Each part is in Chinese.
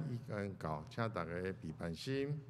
已经到，请大家备办心。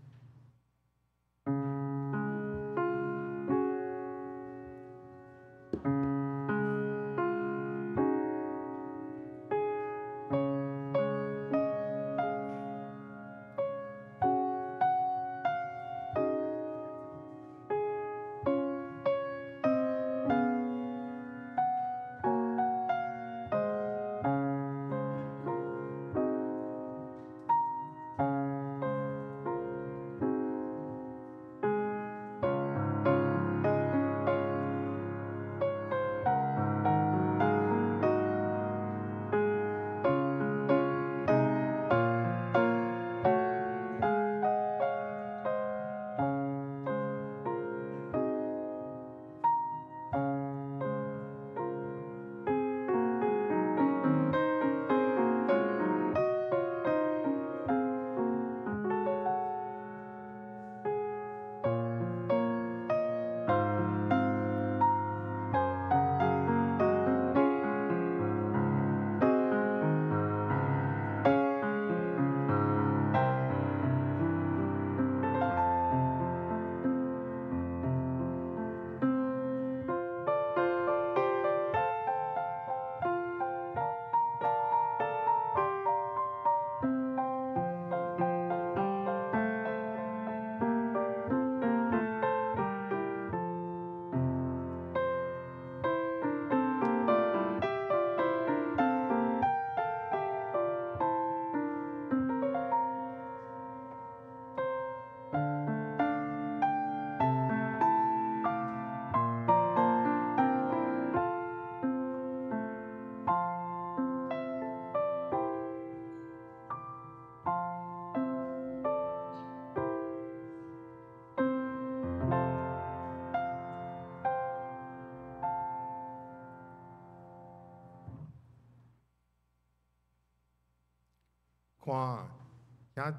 看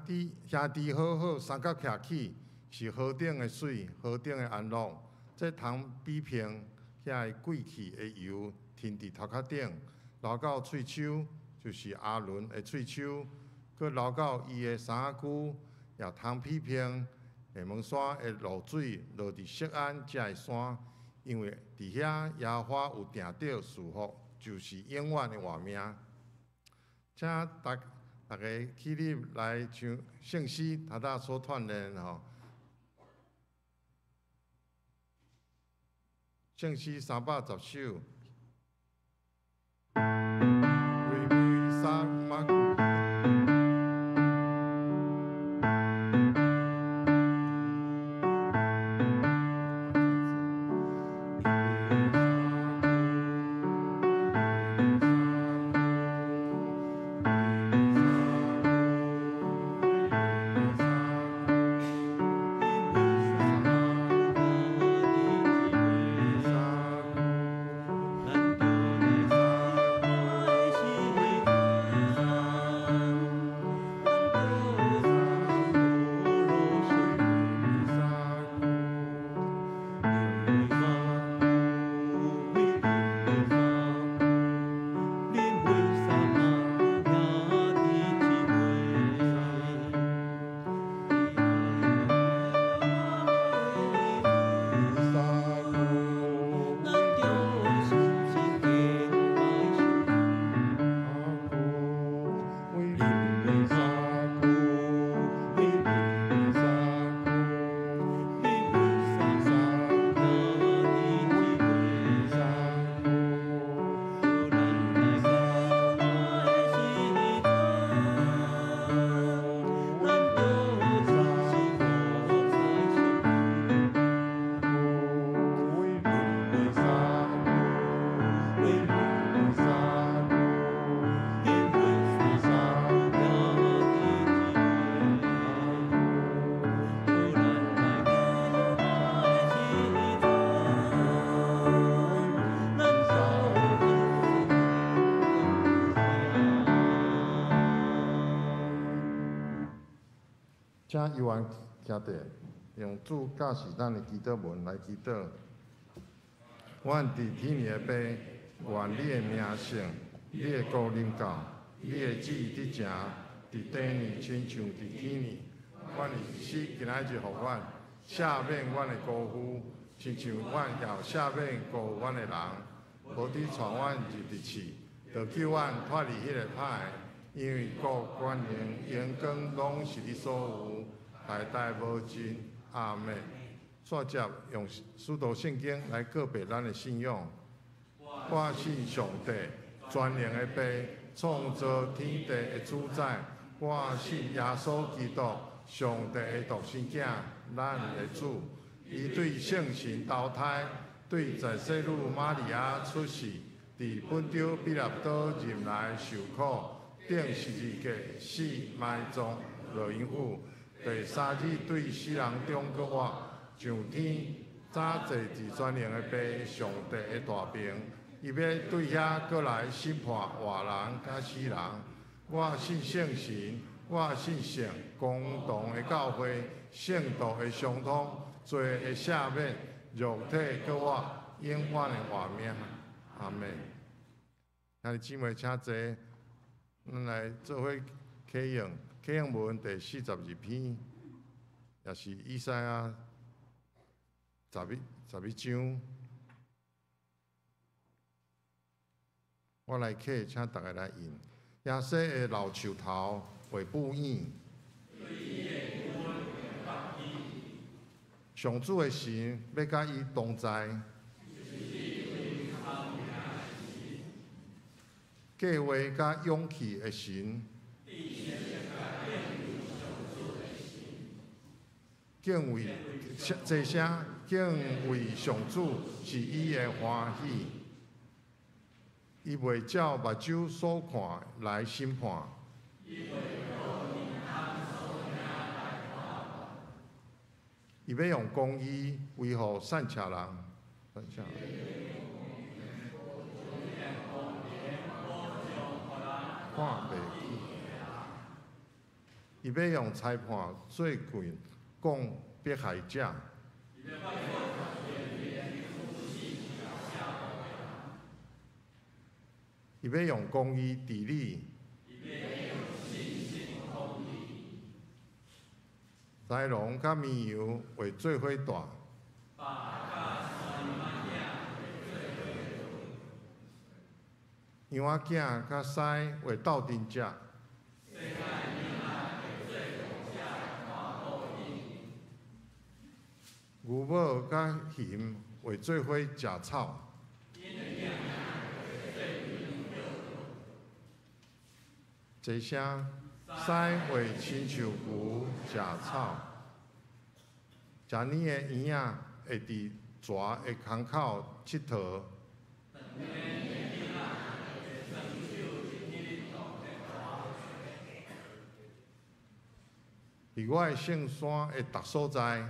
兄弟好好，三角徛起，是河顶的水，河顶的安乐。这通比拼遐个贵气的油，停伫头壳顶，流到喙手，就是阿伦的喙手，佮流到伊的衫躯，也通比拼下门山的露水落伫锡安遮的山，因为伫遐野花有定着祝福，就是永远的活命。请大家起立来唱圣诗，他所串联吼。圣诗310首。请犹原徛地，用主教示咱的祈祷文来祈祷。阮伫天的爸，愿你的名圣，你的国临到，你的旨意得成，伫底呢，亲像伫天呢。阮死今仔日互阮赦免阮的辜负，亲像阮也赦免辜负阮的人，无伫传阮入地去，就救阮脱离迄个歹。因为国、权能、荣光，拢是你所有，代代无尽。阿门。煞接用使徒圣经来告别咱的信仰。我信上帝，全能的爸，创造天地的主宰。我信耶稣基督，上帝的独生囝，咱的主。伊对圣神投胎，对在世女玛利亚出世，伫本丢比拉多任内受苦，顶十字架死埋葬，落阴府。第三日对死人中搁活，上天，早坐伫全能的爸，上帝的大病。伊要对遐过来审判活人甲死人。我信圣神，我信圣公堂的教会，圣道的相通，罪的赦免，肉体搁活，永远的活命。阿门。兄弟姊妹，请坐，咱来做伙启用启用文第42篇，也是以赛亚11章。我来刻，请大家来印。亚西的老树头为布影，上主的神要甲伊同在。计划甲勇气的神，敬畏这声敬畏上主是伊的欢喜。伊袂照目睭所看来审判，伊要用公义维护善车人。看袂起，伊要用裁判做棍讲迫害者。伊要用公义治理，豺狼甲绵羊会做伙大，羊仔囝甲狮会斗阵食，牛母甲熊会做伙食草。这声狮会亲像牛食草，食年的羊仔会伫蛇的空口佚佗。伫我的圣山的逐所在，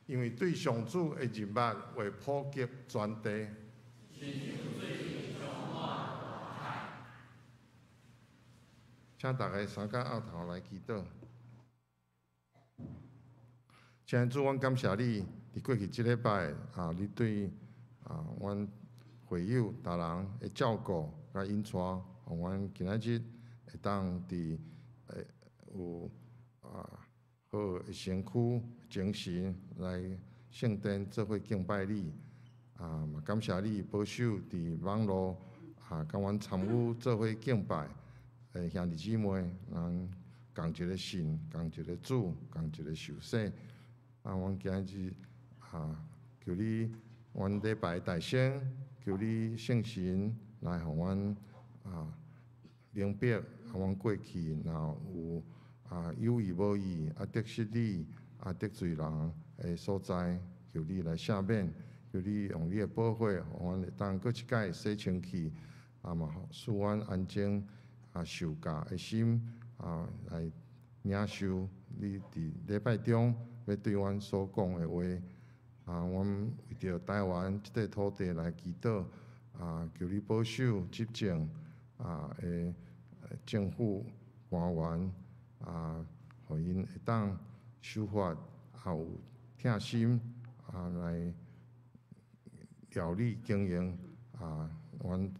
因为对上主的人物会普及全地。请大家三脚拗头来祈祷。亲主，阮感谢你，伫过去即礼拜你对阮会友逐人的照顾甲引带，互阮今仔日会当伫有好的身躯精神来圣殿做伙敬拜你。嘛感谢你保守伫网络甲阮参与做伙敬拜的兄弟姊妹，人共一个神，共一个主，共一个受洗。阮今日求你，阮礼拜大圣，求你圣神来互阮明白，阮过去若有有意无意得失你得罪人的所在，求你来赦免，求你用你的保护，互阮会当搁一摆洗清气，嘛使阮安静受教的心来领受你伫礼拜中要对阮所讲的话。阮为着台湾即块土地来祈祷，求你保守执政的政府官员，互因会当守法，也有疼心来料理经营阮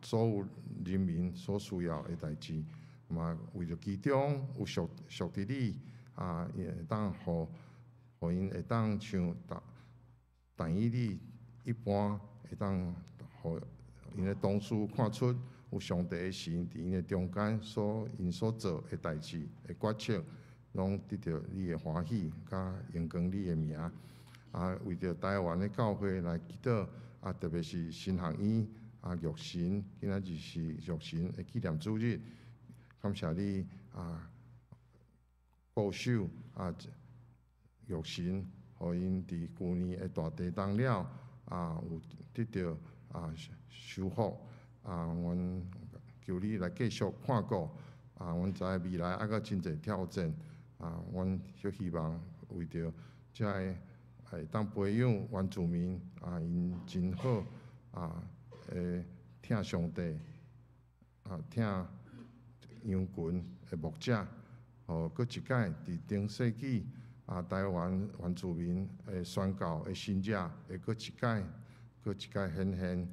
所有人民所需要的代志，嘛为着其中有属伫你也会当互因会当像但以理一般，会当互因的同事看出有上帝的神伫因的中间因所做的代志的决策，拢得到你的欢喜，甲荣光你的名。为着台湾的教会来祈祷，特别是新学院育神，今仔日是育神的纪念主日，感谢你保守育神，互因伫旧年的大地震了有得到修复阮求你来继续看顾阮知未来还阁真侪挑战阮小希望为着遮会当培养原住民因真好会听上帝听羊群的牧者，搁一届伫顶世纪台湾原住民的宣教的信者会搁一届显现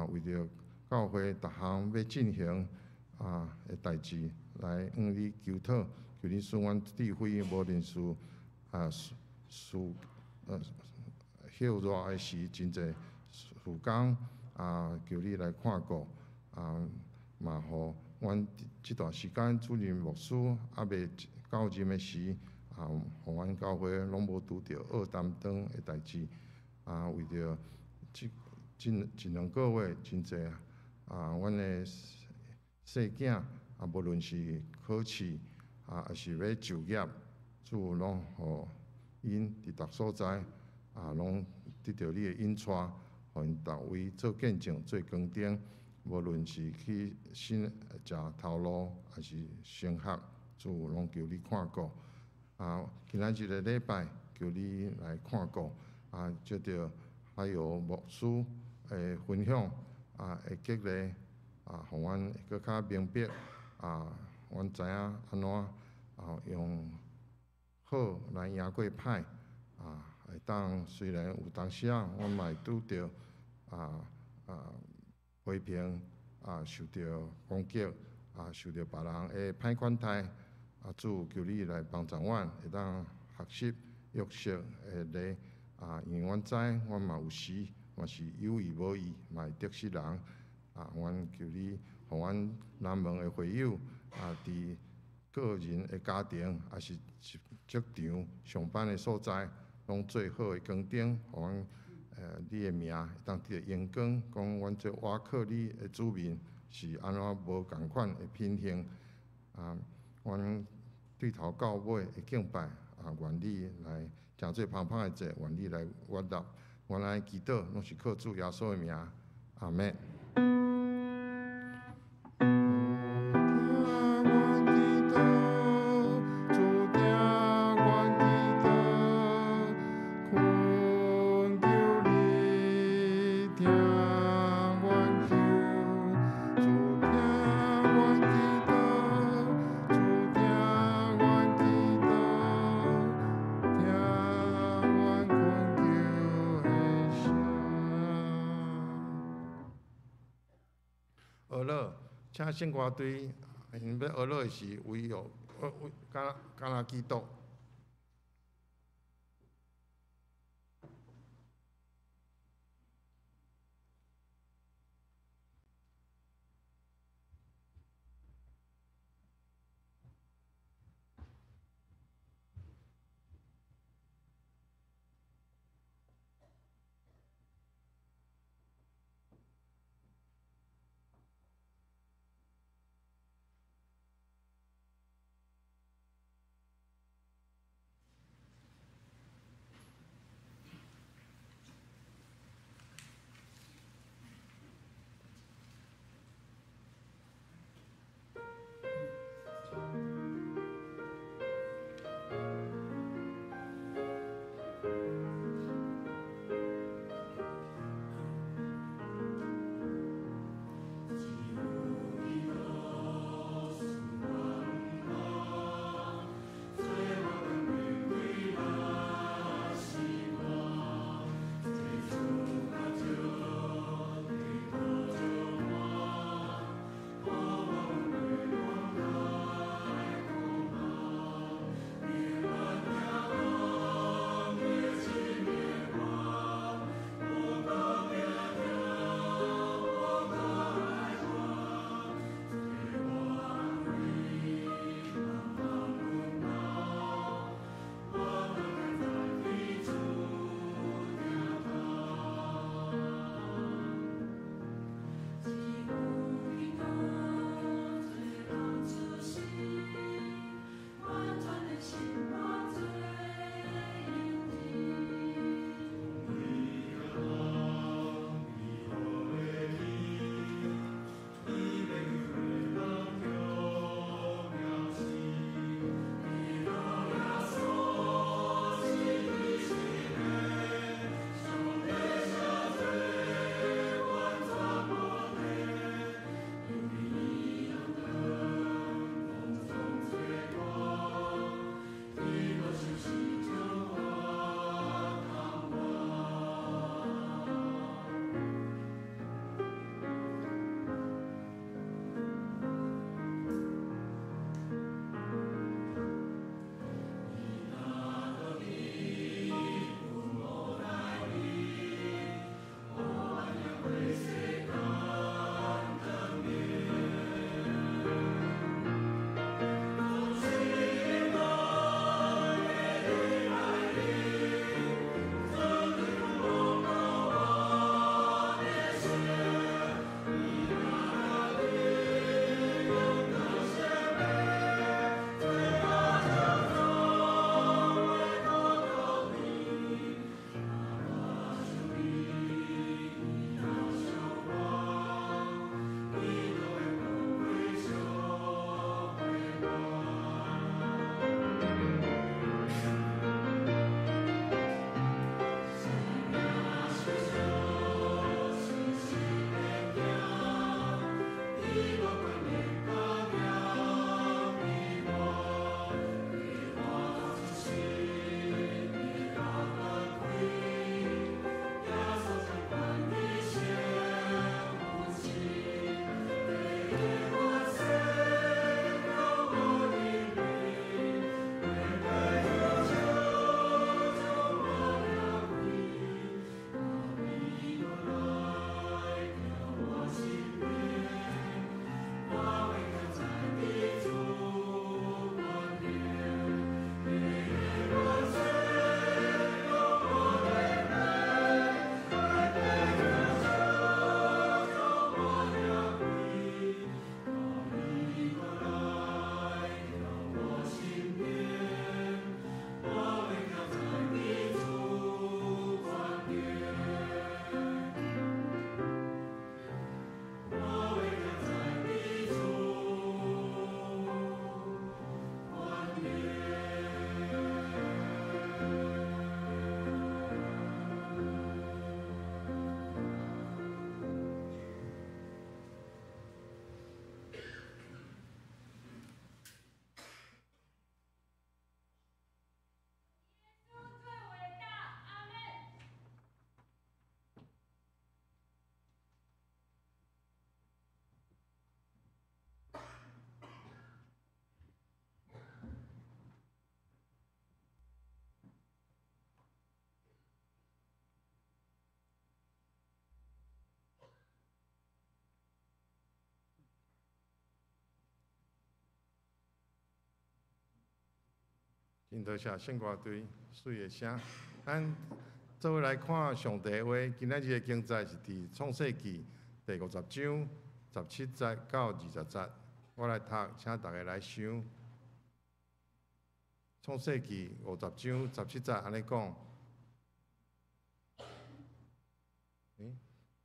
为着教会逐项要进行的代志来向你求讨，求你赐阮智慧，无论是晓热的是真侪事工求你来看顾嘛，互阮即段时间主任牧师未到任的时互阮教会拢无拄着恶担当的代志为着一两个月真侪阮的细囝无论是考试还是要就业，主拢互因伫逐所在拢得到你的引带，互因逐位做见证、做光灯。无论是去食头路，还是升学，主拢求你看顾今仔日的礼拜，求你来看顾接着还有牧师的分享会激励互阮会搁较明白阮知影安怎用好来赢过歹会当虽然有当时阮嘛会拄着批评受到攻击受到别人的歹款待主求你来帮助阮，会当学习约束的礼因为阮知阮嘛有时嘛是有意无意嘛会得失人阮求你互阮南门的会友伫个人的家庭还是职场上班的所在，拢做好的光灯，互阮你的名会当得到荣光，讲阮这倚靠你的子民是安怎无共款的品行阮对头到尾的敬拜愿你来诚做芳芳的者，愿你来悦纳，阮来祈祷拢是靠主耶稣的名，阿门。学乐，请圣歌队因要学乐的时，唯有敢若基督。因着写圣歌队水的声。咱做伙来看上帝话，今仔日的经节是伫创世纪第50章17节到20节。我来读，请大家来想。创世纪50章17节安尼讲。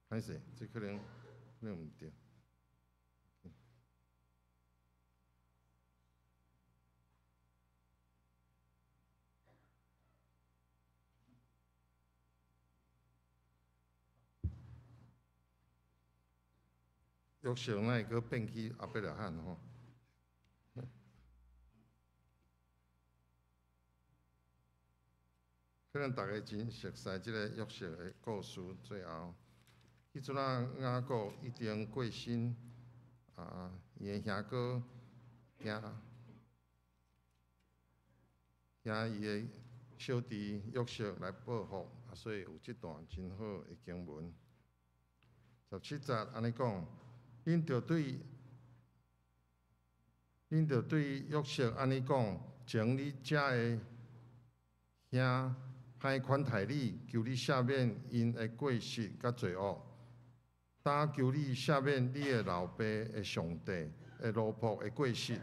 歹势，这可能毋对。约瑟哪会阁变去阿伯拉罕吼？可能大家真熟悉即个约瑟的故事。最后，迄阵啊，雅各已经过身，伊的兄哥惊伊的小弟约瑟来报复，所以有即段真好的经文。17节安尼讲。恁着对约瑟安尼讲，从你遮的兄歹款待你，求你赦免因的过失甲罪恶，但求你赦免你的老爸的上帝的奴仆的过失。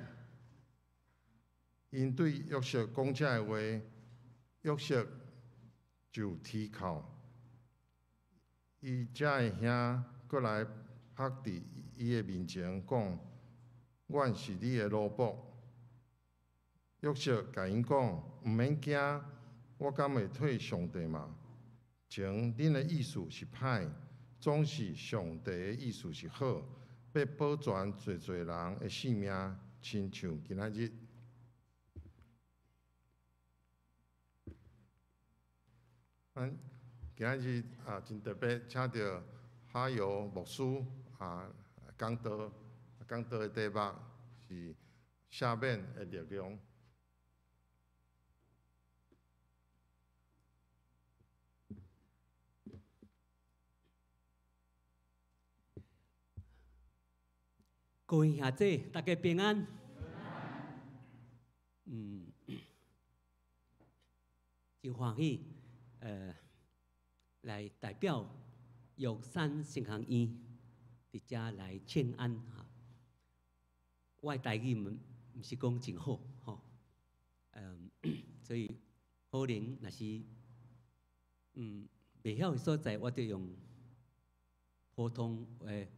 因对约瑟讲遮个话，约瑟就啼哭，伊遮个兄过来拍伫伊的面前讲：“阮是你的奴仆。”约瑟甲因讲：“毋免惊，我敢会退上帝嘛？前恁的意思是歹，总是上帝的意思是好，要保全侪人的性命，亲像今仔日。今仔日真特别，请到哈油牧师讲道的题目是赦免的力量。各位兄弟，大家平安。真欢喜，来代表玉山圣行院伫遮来请安哈。我的台语毋是讲真好吼，所以可能若是袂晓的所在，我就用普通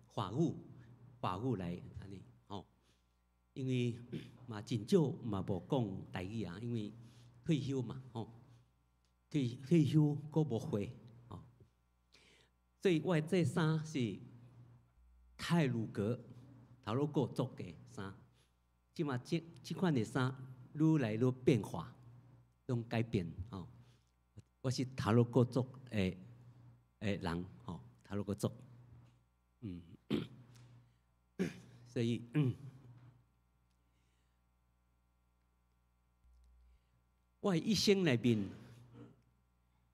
华语来安尼吼。因为嘛真少嘛无讲台语啊，因为退休嘛吼，退休阁无会吼，所以我这衫是泰鲁格头路国做的衫，即嘛即款的衫愈来愈变化，拢改变吼。我是头路国做的人吼，头路国做，所以我一生内面，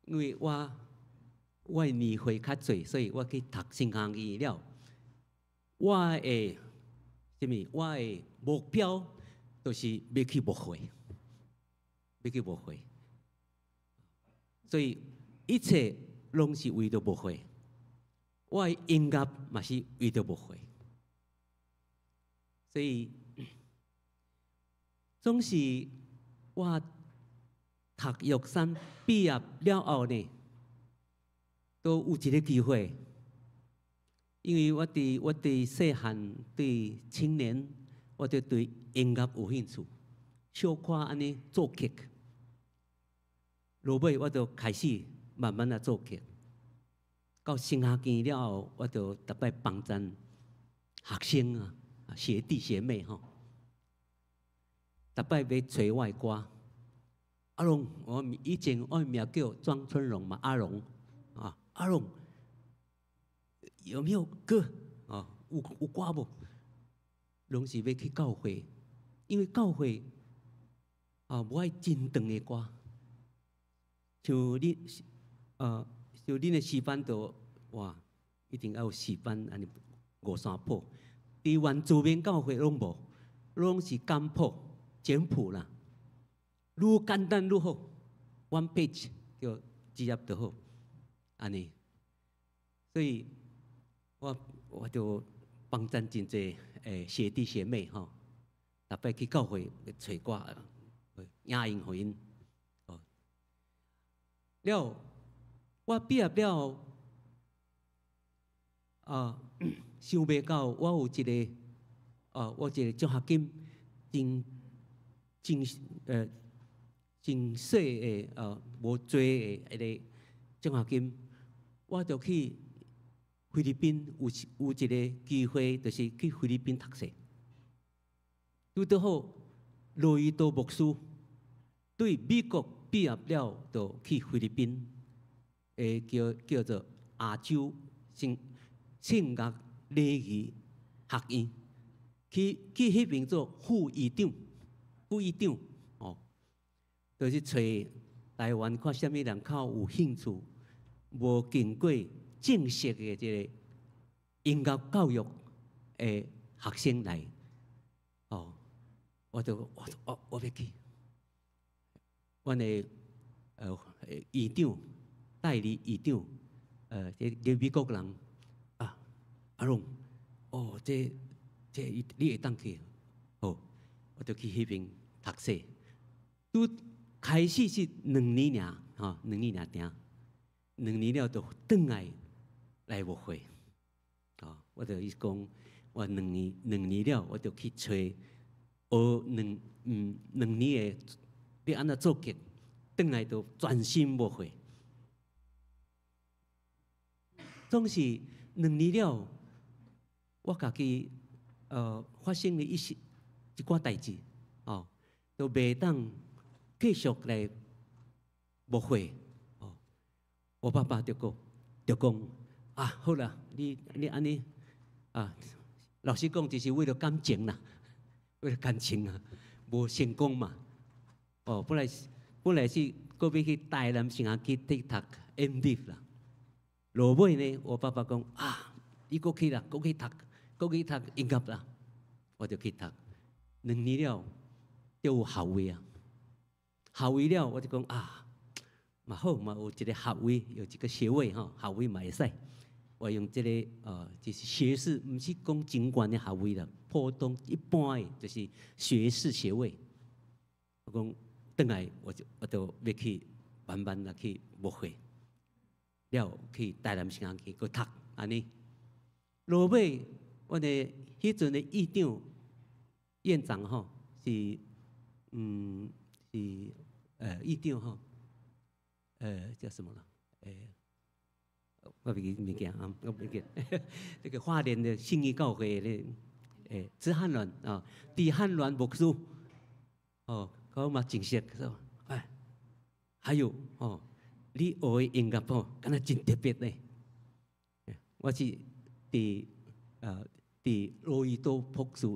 因为我的年岁较侪，所以我去读圣行院了。我的我的目标就是要去牧会，所以一切拢是为着牧会。我的音乐嘛是为着牧会，所以总是我读玉山毕业了后呢，都有一个机会。因为我对细汉对青年，我就对音乐有兴趣，小可安尼作曲，落尾我就开始慢慢啊作曲。到升学期了后，我就逐摆帮衬学生啊、学弟学妹吼，逐摆要找我的歌。阿龙，以前我名叫庄春荣嘛，阿龙啊，阿龙。有没有歌啊？有歌无？拢是要去教会，因为教会无爱真长的歌，像恁的诗班都哇，一定要有诗班安尼53谱。伫原住民教会拢无，拢是简谱啦。愈简单愈好 ，one page 就直接就好，安尼。所以我就帮赞真济学弟学妹吼，逐摆去教会找我影印互因。了，我毕业了，想袂到我有一个，我一个奖学金，真细的无多的迄个奖学金，我就去菲律宾有一个机会，就是去菲律宾读册。拄得好，罗伊多牧师对美国毕业了，就去菲律宾，叫做亚洲圣乐礼仪学院，去迄边做副院长，哦，就是找台湾看什么人较有兴趣，无经过正式的这个音乐教育的学生来，哦，我要去，阮的院长代理院长，这美国人阿龙，这你会当去，好，我就去迄边读册，拄开始是2年尔，吼，2年尔定，2年了就转来无会，我就伊讲，我2年了，我就去找学2年的要安怎做剧，转来就专心无会，总是2年了。我家己发生了一寡代志，都袂当继续来无会，我爸爸就讲好啦，你安尼老实讲，就是为了感情啦，为了感情啊，无成功嘛，本来是搁要去台南城去读 MDiv 啦，落尾呢，我爸爸讲你搁去啦，搁去读音乐啦，我就去读，2年了就有学位啊，学位了我就讲嘛好嘛有一个学位，有一个学位吼，学位嘛会使，我用这个就是学士，不是讲真悬的学位啦，普通一般的就是学士学位。我讲转来我就要去慢慢的去学会，了去台南城去去读安尼，落尾。我的迄阵的院长吼是院长吼叫什么了？我袂记物件我袂记。这个花莲的信义教会的支汉銮李汉銮牧师我嘛认识说，还有你学的音乐敢若真特别呢。我是伫罗伊多博士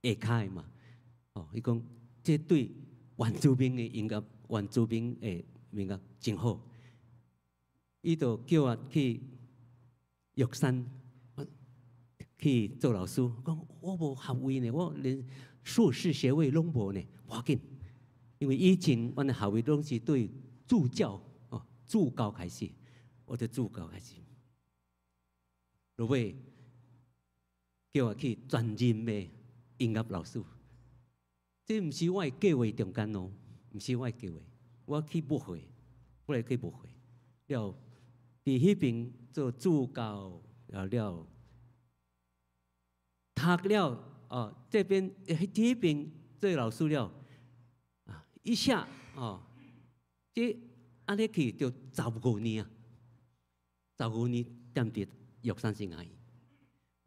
下骹嘛，伊讲这对原住民的音乐、原住民的音乐真好，伊就叫我去玉山去做老师。讲我无学位呢，我连硕士学位拢无呢，无要紧，因为以前阮的学位拢是对助教助教开始，我就助教开始，落尾。叫我去专任的音乐老师，这不是我的计划中间哦，不是我的计划，我去不会，我来去不会，了，伫迄边做助教了，读了这边迄边做老师了，一下这安尼去就15年啊，15年踮伫玉山圣雅院。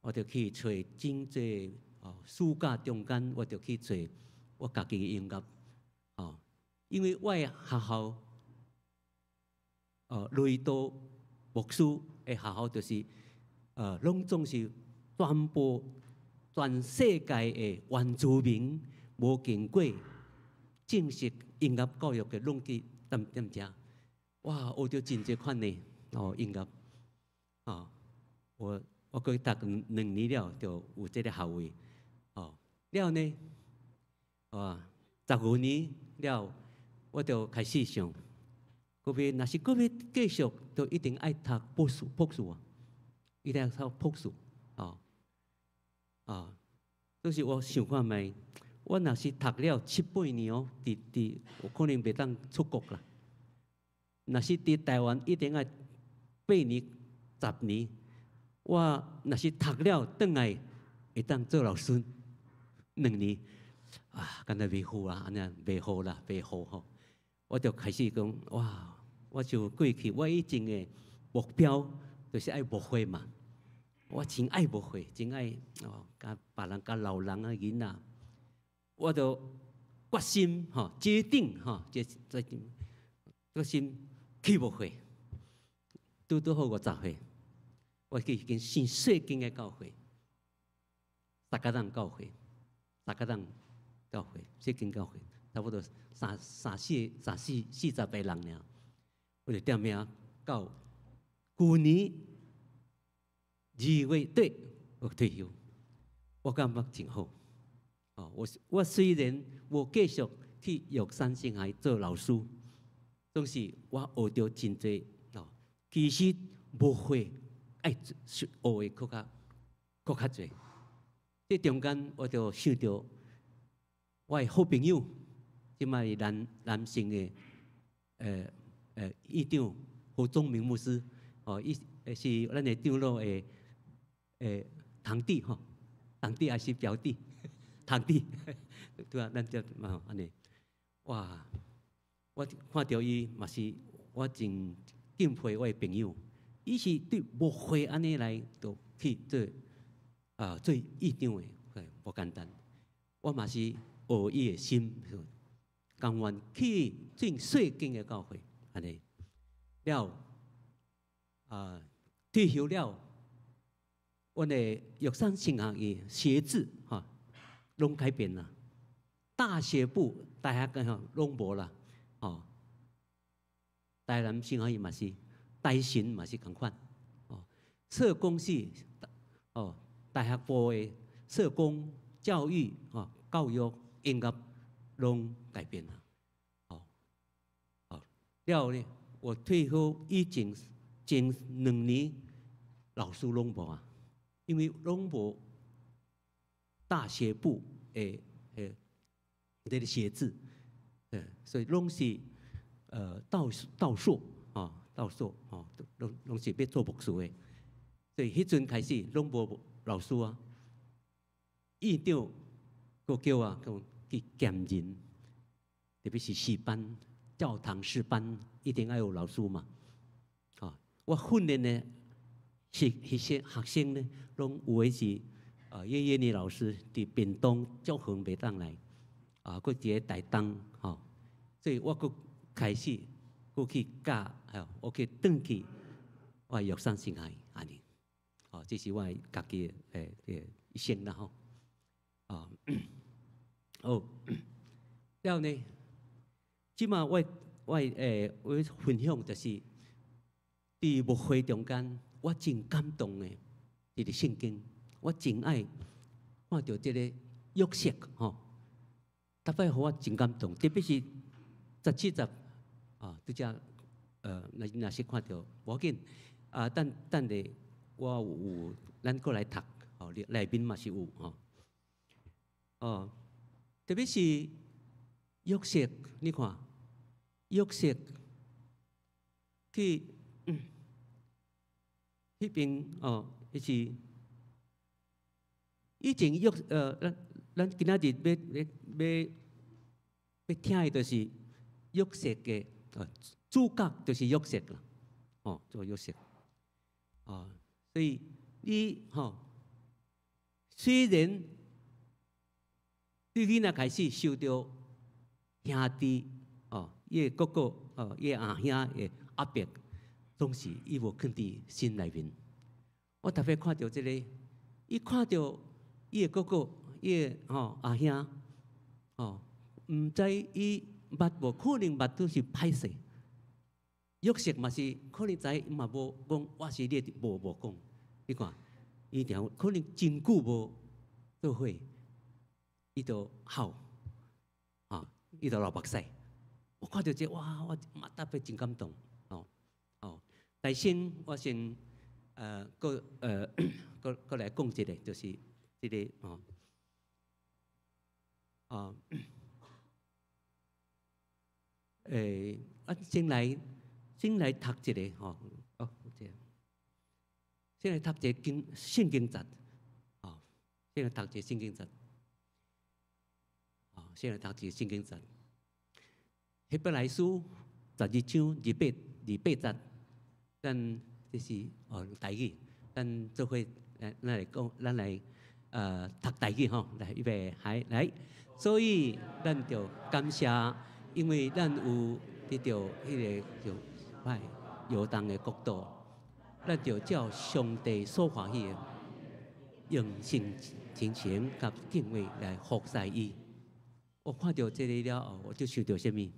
我就去找真济暑假中间，我就去找我家己的音乐因为我的学校罗伊多牧师的学校就是拢总是全世界的原住民无经过正式音乐教育的，拢去踮遮，哇，学着真济款的音乐我过去读2年了，就有这个学位了呢， 15年了，我就开始想，若是搁要继续，就一定爱读博士啊，一定要读博士啊。就是我想看觅，我若是读了7、8年哦，我可能袂当出国啦。若是伫台湾，一定爱8年、10年。我若是读了，转来会当做老师2年啊，敢若袂好啦，安尼袂好啦，袂好吼。我就开始讲哇，我就过去，我以前的目标就是爱牧会嘛。我真爱牧会，真爱甲别人、甲老人啊、囡仔，我就决心决定决心去牧会。拄好50岁。我去一间新细间的教会，撒加人教会，细间教会，差不多40个人了。我就点名到去年2月底我退休，我感觉真好。我虽然无继续去玉山圣海做老师，但是我学到真济其实无会。爱学的更较侪。这中间我就想到我的好朋友，即卖男性的院长胡宗明牧师，伊是咱的长老的堂弟堂弟还是表弟？堂弟，对啊，咱就安尼。哇！我看到伊嘛是我真敬佩我的朋友。伊是对牧会安尼来，就去做院长的，无简单。我嘛是学伊的心，甘愿去最细间的教会安尼。了退休了，我的玉山圣学院学制拢改变了，大学部大学拢无啦，台南圣学院嘛是。台神嘛是同款，社工系大学部的社工教育教育应该拢改变了，了呢，我退休以前前2年老师拢无啊，因为拢无大学部的这个学制，所以拢是倒数。教授拢是要做牧师的，所以迄阵开始拢无老师啊。院长佫叫我去兼任，特别是诗班、教堂诗班，一定要有老师嘛。我训练的迄些学生呢，拢有的是叶年老师伫屏东足远袂当来，佫伫咧台东所以我佫开始。我去教，我去转去我玉山圣海安尼，这是我家己的一生啦吼。了呢，即马我分享就是伫牧会中间，我真感动的，一个圣经，我真爱看到这个约瑟特别互我真感动，特别是17集。拄只若是看到无要紧等下我有咱过来读内面嘛是有特别是约瑟，你看约瑟去迄边迄是以前咱今仔日要听的就是约瑟嘅。主角就是约瑟啦，做约瑟，所以你虽然对囡仔开始受到兄弟伊个哥哥伊个阿兄的压迫，总是伊无囥伫心内面。我特别看到这个，伊看到伊个哥哥伊个阿兄，毋知伊。捌无可能捌都是歹势，约瑟嘛是可能知嘛无讲，我是你无讲。你看，伊条可能真久无做伙，伊就哭伊就流目屎。我看到这哇，我特别真感动。但先我先过来讲一个，就是这个先来读一个先来读一个圣经节，先来读一个圣经节，先来读一个圣经节。希伯来书12章28节，咱这是台语，咱做伙咱来讲，咱来读台语吼，来预备来，所以咱就感谢，因为咱有得到迄个就有当的国度，咱就照上帝所欢喜的，用心亲情甲敬畏来服侍伊。我看到这个了后，我就想到什么？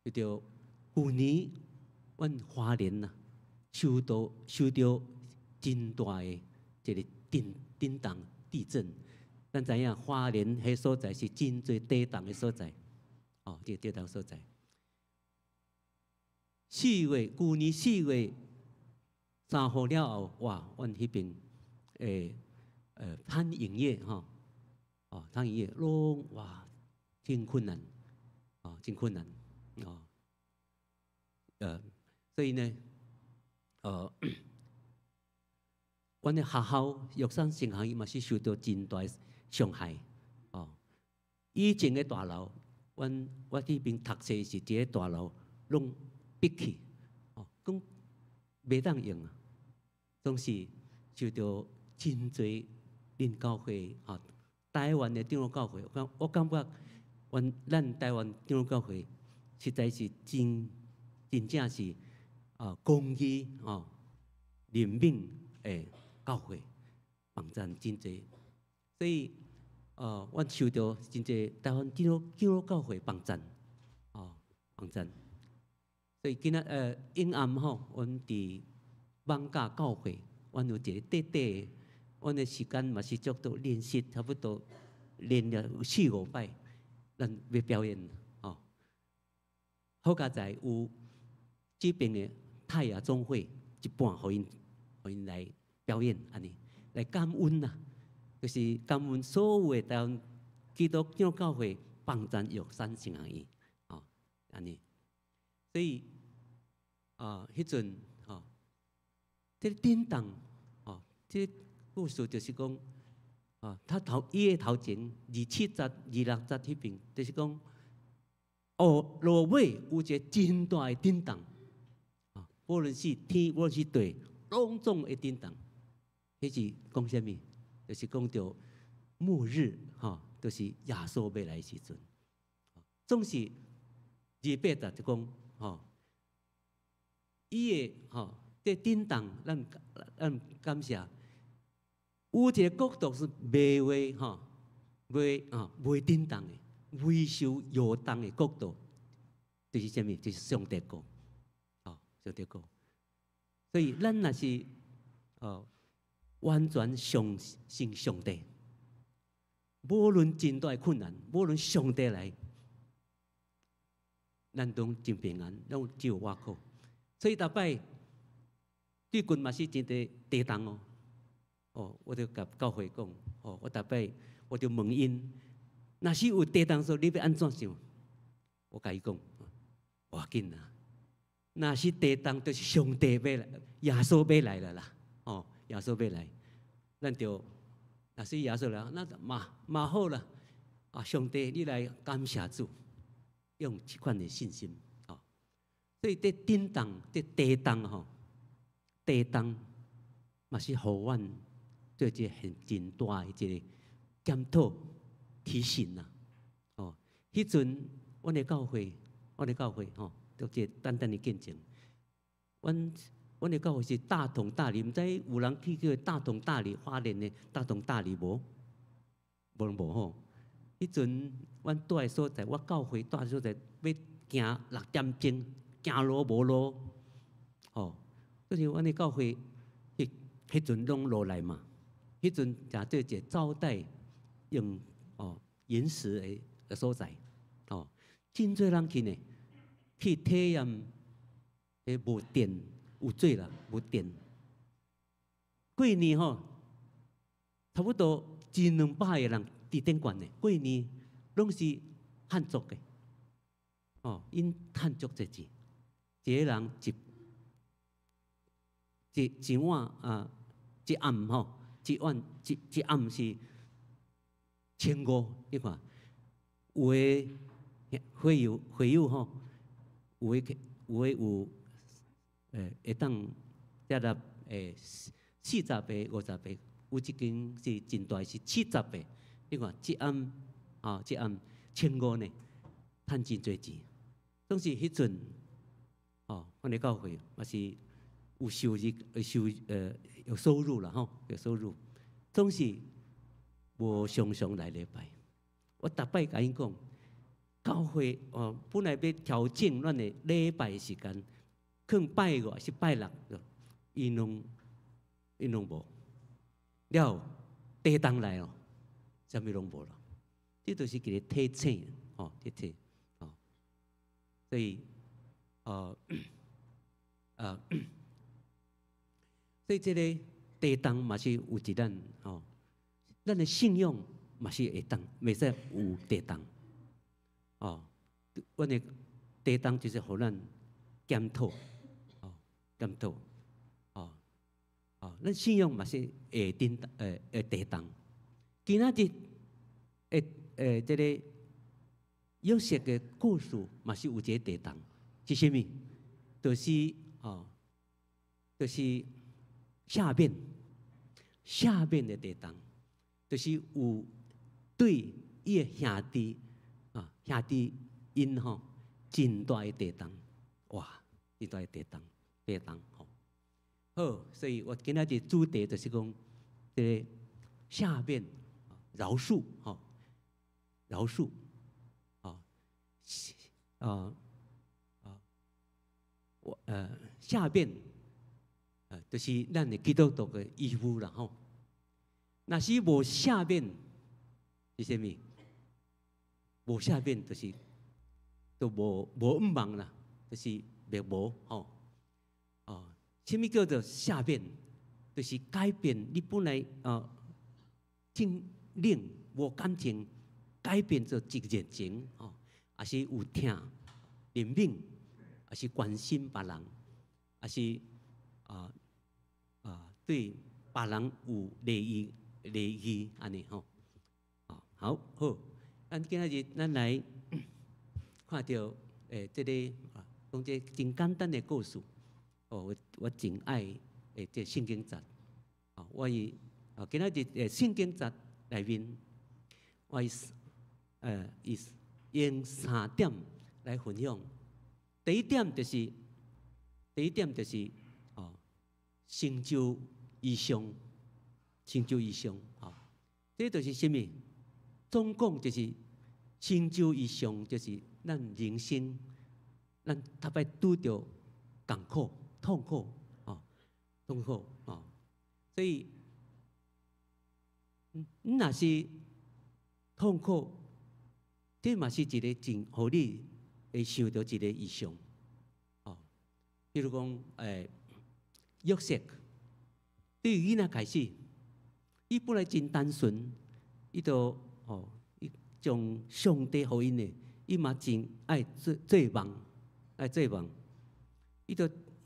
就着旧年，阮花莲呐，受到真大的一个震动地震。咱知影花莲迄所在是真侪地动的所在，这个地动所在。旧年4月3号了后，哇，阮迄边摊营业摊营业拢哇真困难，真困难。所以呢，阮的学校玉山圣学院嘛是受到真大伤害。以前的大楼，我迄边读册是一个大楼，拢闭起，讲袂当用啊，总是受到真侪恁教会台湾的长老教会，我感觉咱台湾长老教会实在是真正是公义怜悯的教会，帮赞真侪，所以阮受到真侪台湾长老教会帮赞，帮赞。所以今仔永暗阮伫网架教会，阮有一个短短，阮的时间嘛是足到练习，差不多练了有4、5摆，咱要表演。好佳在有这边的泰雅总会一半，互因来表演，安尼来感恩呐，就是感恩所有的台湾基督教教会帮咱玉山圣学院，安尼。所以迄阵这震动这故事就是讲伊的头前27节、26节迄边，就是讲。落尾有一个真大的震动，无论是天，无论是地，拢总会震动。迄是讲什么？就是讲到末日，就是耶稣要来的时阵。总是28节就讲，伊的这震动，咱感谢。有一个国度是袂震动的。未受摇动的国度，就是什么？就是上帝国，上帝国。所以咱若是完全相信上帝，无论真大困难，无论上帝来，咱都真平安，拢只有外口。所以大摆最近嘛是真侪地动我就甲教会讲，我大摆我就问因。若是有地动时，你要安怎想？我甲伊讲，无要紧啦。若是地动，就是上帝要来，耶稣要来了啦。耶稣要来，咱就若是耶稣来，那嘛好啦。上帝，你来感谢主，用这款的信心。所以这震动、这地动地动嘛是互阮做一个很真大的一个检讨。提醒呐，迄阵阮的教会，就一个单单的见证。阮的教会是大同大利，毋知有人去叫大同大利花莲的大同大利无？无吼。迄阵阮住的所在，我教会住的所在要行6点钟，行路无路，就是阮的教会迄阵拢落来嘛。迄阵就做一个招待用。原始的所在，哦，真侪人去呢，去体验诶无电有水啦，无电。过年吼，差不多100-200个人伫电管的，过年拢是汉族的，哦，因汉族侪钱，一个人一碗啊，一暗吼，一暗是1500，你看，有诶会友吼，有诶有会当接纳40个、50个，有一间是真大是70个，你看一暗一暗1500呢，赚真侪钱。总是迄阵阮的教会嘛是有收入，有收入啦吼，有收入。总是无常常来礼拜。我逐摆甲因讲，教会本来要调整咱的礼拜时间，可能拜5是拜6，因拢无。了地当来哦，啥物拢无咯。这都是一个体醒体醒所以所以这个地当嘛是有一咱咱的信仰嘛是会当，袂使有地当阮的地当就是互咱检讨检讨咱信仰嘛是会地当。今仔日这个约瑟的故事嘛是有一个地当，是啥物？就是下面的地当，就是有对伊的兄弟因真大的地当，哇，真大的地当好，所以我今仔日主题就是讲，这个下面饶恕饶恕下面就是咱的基督徒的义务啦吼。若是无下面是啥物？无下面就是都无毋忙啦，就是灭无吼。什么叫做下变？就是改变你本来真冷无感情，改变做一个热情也是有疼怜悯，也是关心别人，也是对别人有礼仪安尼吼。好，咱今仔日咱来看到这个讲这真简单的故事。我真爱这圣经节，我今仔日圣经节内面，我用3点来分享。第一点就是成就意向，这就是什么？总共就是成就意向，就是咱人生，咱特别拄到艰苦。痛苦所以若是痛苦，这嘛是一个真互你会想到一个意象比如讲约瑟对于囡仔开始，伊本来真单纯，伊就伊将上帝互因的，伊嘛真爱做梦，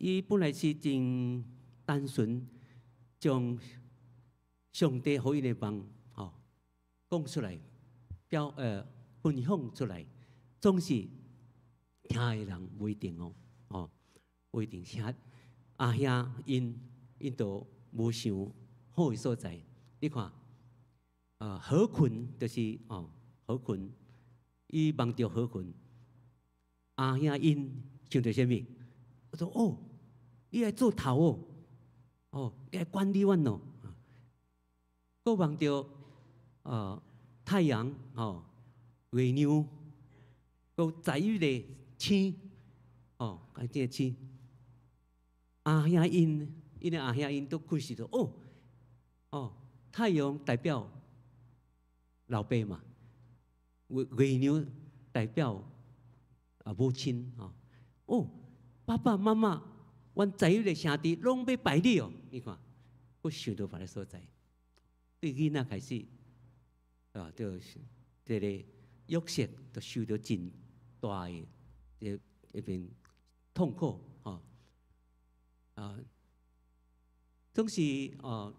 伊本来是真单纯，将上帝互伊的梦讲出来，分享出来，总是听的人不一定不一定听。阿兄因都无想好的所在，你看何群就是何群，伊梦到何群，阿兄因想到什么？我说你来做头你来管理阮我梦到太阳月亮，在于的星这个星，阿兄因的阿兄因都开始太阳代表老爸嘛，月娘代表母亲哦，爸爸妈妈，阮在有的兄弟拢要拜你哦。你看，我想到别个所在，对囡仔开始就是这个约瑟就受到真大的一边痛苦总是伊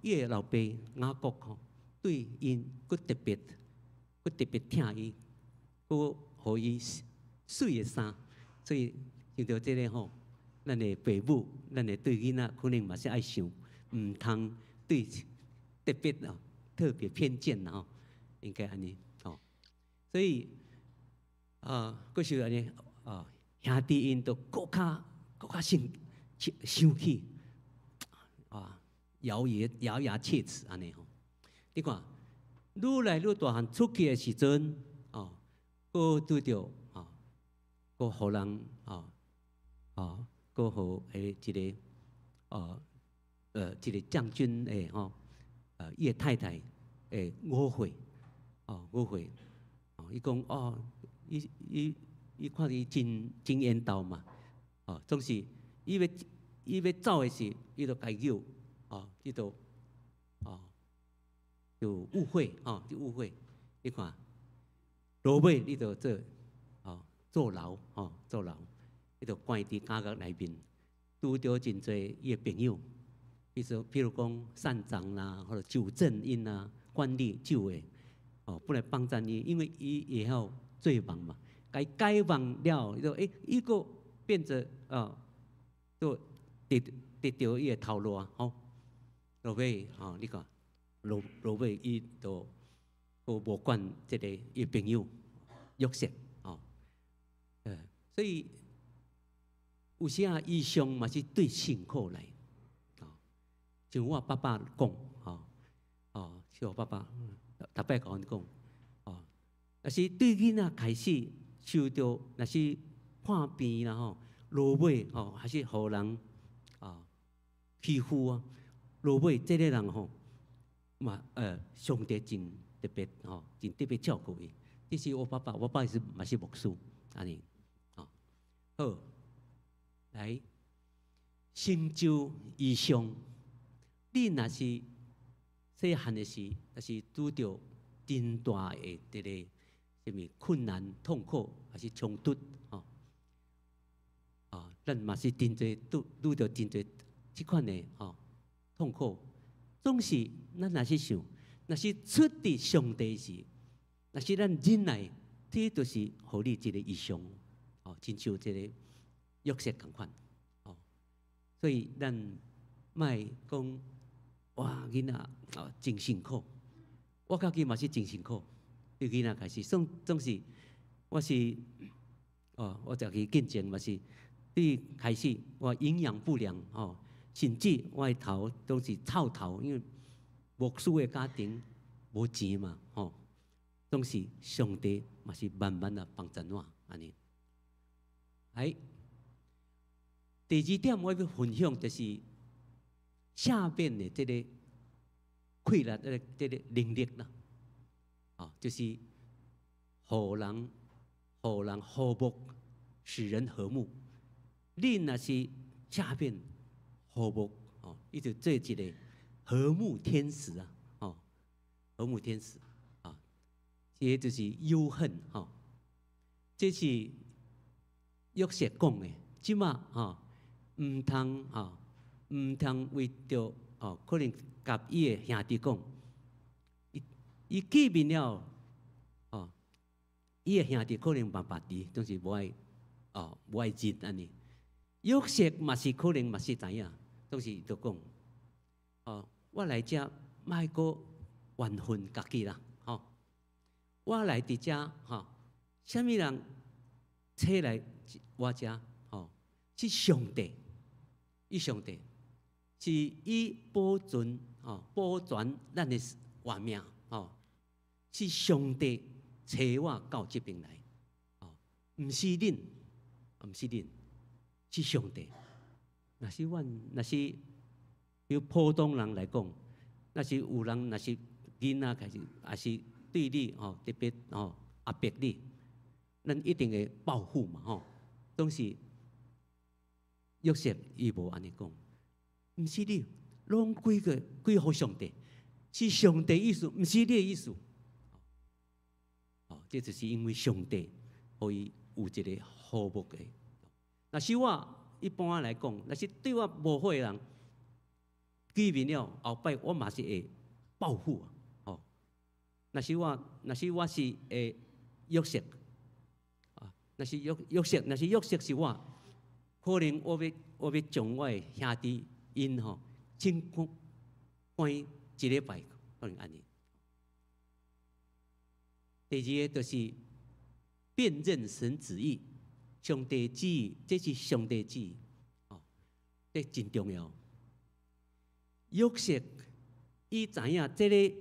的老爸雅各对因佫特别疼伊，佫互伊水的衫，所以想到这个咱的父母，咱的对囡仔可能嘛是爱想，唔通对特别特别偏见应该安尼所以佫是安尼兄弟因都更加生气咬牙切齿安尼你看，愈来愈大汉出去的时阵佫拄着佫互人佫互一个将军的伊的太太误会伊讲伊看伊真缘投嘛总是伊要走的时，伊就该叫伊就误会就误会。你看，落尾你就坐牢伊就关伫监狱内面，拄着真侪伊的朋友，譬如讲善长啦，或者九正因啦、管理旧的不来帮助伊，因为伊也要罪亡嘛，该亡了，伊个变成就得到伊的头路落尾你看落尾伊就无管这个伊朋友约瑟所以有时异象嘛是对辛苦来像我爸爸讲像我爸爸逐摆甲阮讲若是对囡仔开始受到若是叛变啦落尾还是互人欺负落尾这个人嘛上帝真特别真特别照顾伊。这是我爸爸嘛是牧师安尼好来成就异象。你若是细汉的时，若是拄着真大的这个什么困难、痛苦，还是冲突咱嘛是真侪拄着真侪这款的痛苦。总是咱若是想，若是出伫上帝时，若是咱忍耐，这就是互你一个异象亲像这个约瑟同款所以咱莫讲哇囡仔真辛苦，我家己嘛是真辛苦。对囡仔开始，总是我是我就去见证嘛是。对开始我营养不良甚至我的头都是臭头，因为牧师的家庭无钱嘛总是上帝嘛是慢慢的帮助我安尼。第二点我要分享就是下面的这个溃烂的这个能力啦就是互人和睦，使人和睦。你若是下面和睦伊就做一个和睦天使和睦天使这就是忧恨这是约瑟讲的。即马唔通为着可能甲伊的兄弟讲，伊见面了伊的兄弟可能嘛捌伫，总是无爱认安尼。约瑟嘛是可能嘛是知影，总是就讲我来遮莫阁怨恨家己啦我来伫遮啥物人找来我遮是上帝，上帝是伊保全咱的活命是上帝找我到这边来毋是恁，是上帝。若是对普通人来讲，若是有人若是囡仔开始，也是对你特别压迫你，咱一定会报复嘛吼。总是约瑟伊无安尼讲，毋是你，拢归互上帝，是上帝意思，毋是你的意思。这就是因为上帝互伊有一个和睦的。若是我一般来讲，若是对我无好的人，见面了后摆我嘛是会报复啊。若是我是会约瑟啊，若是约瑟是我，可能我要将我的兄弟因真关一礼拜，可能安尼。第二个就是辨认神旨意，上帝旨意，这是上帝旨意，这真重要。约瑟伊知影这个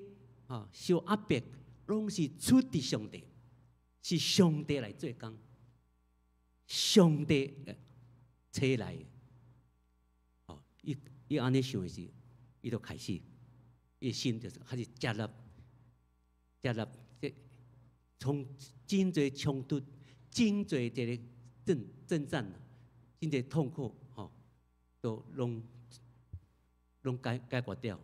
受压迫，拢是出自上帝，是上帝来做工，上帝找来的。伊安尼想的时，伊就开始，伊心就是开始接纳这从真侪冲突、真侪这个征战、真侪痛苦，都拢解决掉，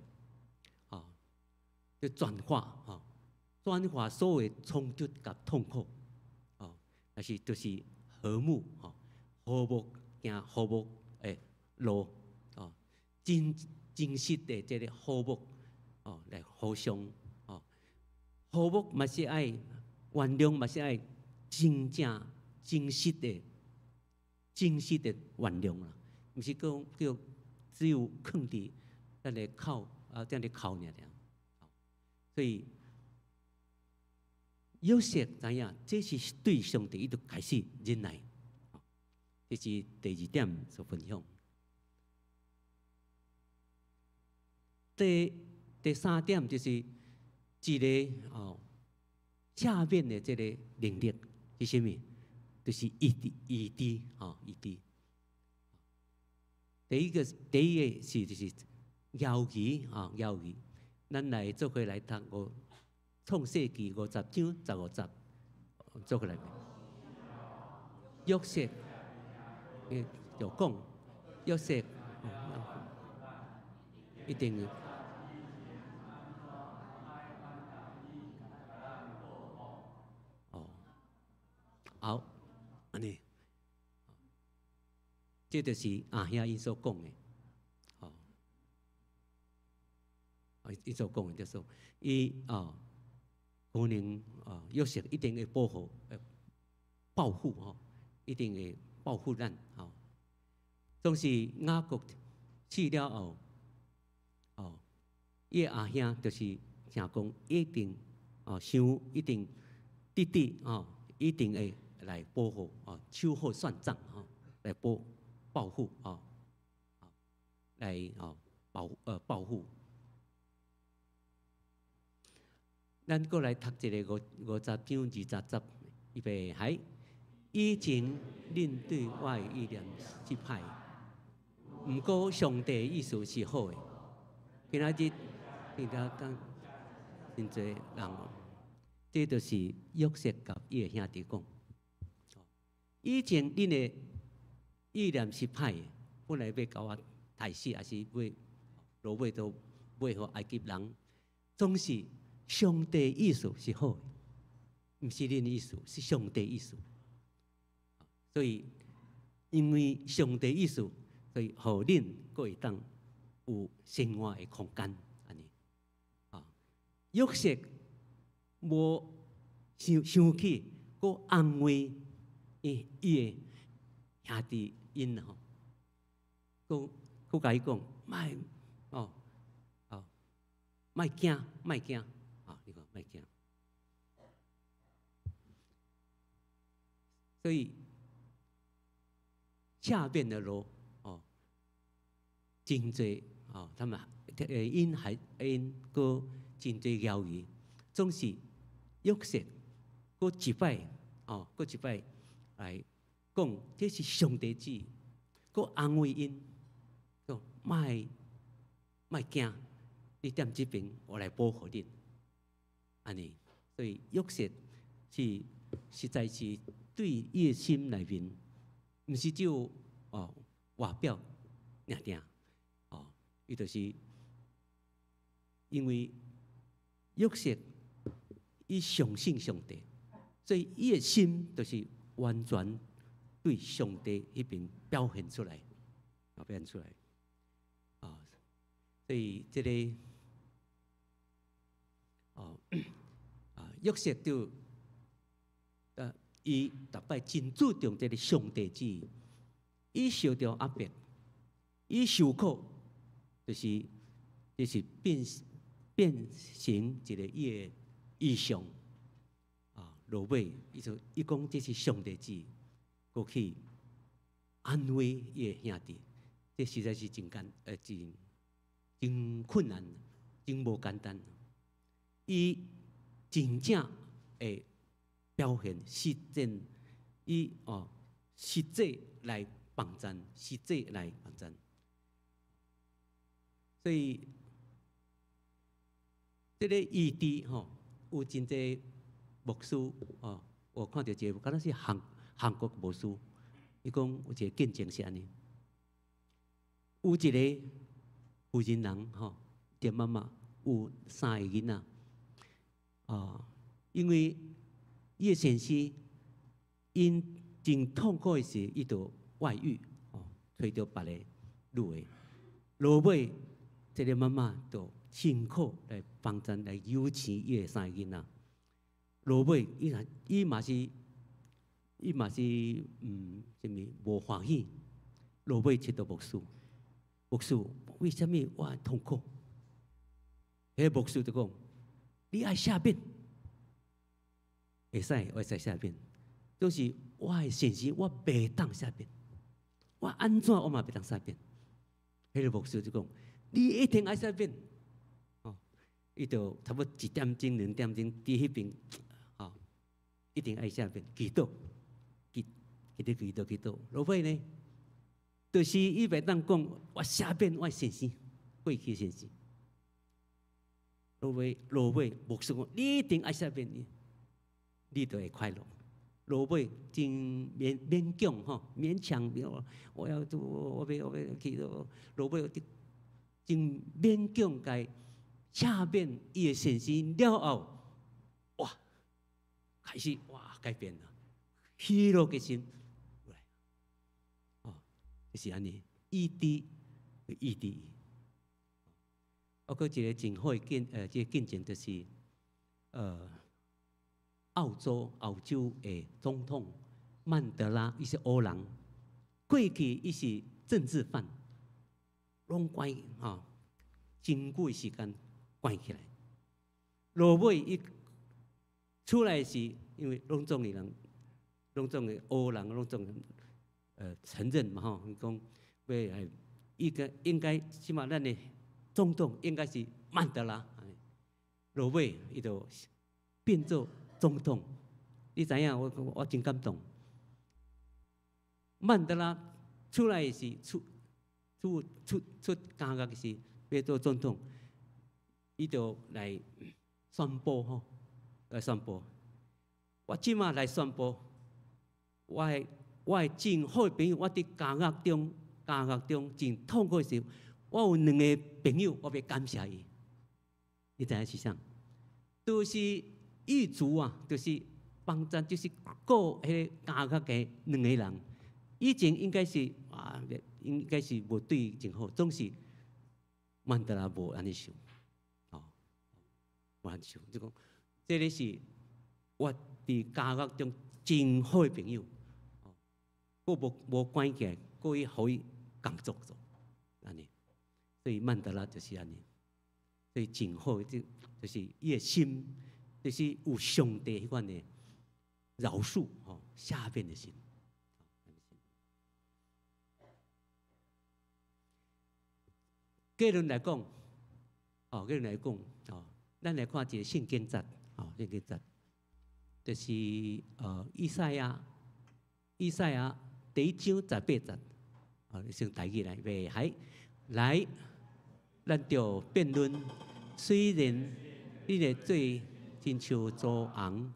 就转化所有的冲突甲痛苦，但是就是和睦，和睦行和睦的路，真实的这个和睦，来互相，和睦嘛是爱原谅，嘛是爱真正真实的原谅啦，毋是讲叫只有放伫咱的口这样的口尔。所以约瑟知影，这是对上帝，伊就开始忍耐。这是第二点所分享。第三点就是一个下面的这个能力是什么？就是医治。第一个是就是疗愈，咱来做伙来读创世纪50章15节，做伙来。约瑟就讲，约瑟一定。好，安尼，这就是阿兄伊所讲的，伊所讲的就是说，可能约瑟一定会保护、报复一定会报复咱总是雅各死了后，伊阿兄就是想讲一定一定弟弟一定会来保护秋后算账来报复来报复。咱过来读一个50章20节，预备起。以前恁对我的意念是歹，毋过上帝意思是好的。今仔日大家讲真侪人，这就是约瑟甲伊的兄弟讲。以前恁的意念是歹的，本来要甲我杀死，还是要落尾都买互埃及人，总是上帝意思是好的，毋是恁的意思，是上帝意思。所以因为上帝意思，所以互恁阁会当有生活的空间，安尼约瑟无生气，阁安慰伊的兄弟因阁甲伊讲，莫惊，你讲莫惊。所以下边的路真侪他们因阁真侪疗愈，总是约瑟阁一摆来讲，这是上帝旨意，阁安慰因，讲莫惊，你踮这边，我来保护你，安尼。所以约瑟是实在是对伊的心内面，毋是只有外表尔尔伊就是因为约瑟伊相信上帝，所以伊的心就是完全对上帝迄边表现出来，表现出来所以这个约瑟就伊逐摆真注重这个上帝旨意，伊受到压迫，伊受苦，就是变成一个伊的意象落尾伊讲这是上帝旨意，过去安慰伊的兄弟，这实在是真困难，真无简单。伊真正会表现实践，伊实际来帮助，实际来帮助。所以，这个异地有真济牧师我看到一个，敢若是韩国牧师，伊讲有一个见证是安尼，有一个妇人人爹妈妈有3个囡仔因为伊的先生因真痛苦的时，伊就外遇找到别个女的，落尾这个妈妈就辛苦来帮助来养起伊的3个囡仔，落尾伊嘛是什么无欢喜，落尾找到牧师，为什么我痛苦？迄个牧师就讲：你爱下变，会使，我使下变，就是我的先生，我袂当下变，我安怎我嘛袂当下变。迄个牧师就讲：你一定爱下变。伊就差不多1点钟、2点钟，伫迄边一定爱下变，祈祷，落尾呢，就是伊袂当讲我下变我先生，过去先生。落尾，牧师讲：你一定爱下变，你就会快乐。落尾真勉强勉强，我要去落尾真勉强该下变伊的先生了后，哇，开始改变了，喜乐的心就是安尼，异地。还有一个真好的这个见证就是澳洲的总统曼德拉，伊是黑人，过去伊是政治犯，拢关真久的时间关起来。落尾伊出来时，因为拢总的人，拢总的黑人，拢总承认嘛伊讲应该起码咱的总统应该是曼德拉，落尾伊就变做总统。你知影我真感动。曼德拉出来是出监狱时要做总统，伊就来宣布来宣布。我即马来宣布，我的真好的朋友，我伫监狱中真痛苦的时候，我有2个朋友，我要感谢伊。你知影是啥？就是狱卒就是帮助，就是顾迄个监狱的2个人。以前应该是无对伊真好，总是曼德拉无安尼想，无安尼想，就讲这个是我伫监狱中真好的朋友，我无关起来，故意互伊工作做，安尼。所以曼德拉就是安尼，所以真好，就是伊的心，就是有上帝迄款的饶恕下变的心。个人来讲，咱来看一个圣经节，圣经节，就是以赛亚第1章18节，你先台语来，袂歹来，咱就辩论。虽然你的罪亲像朱红，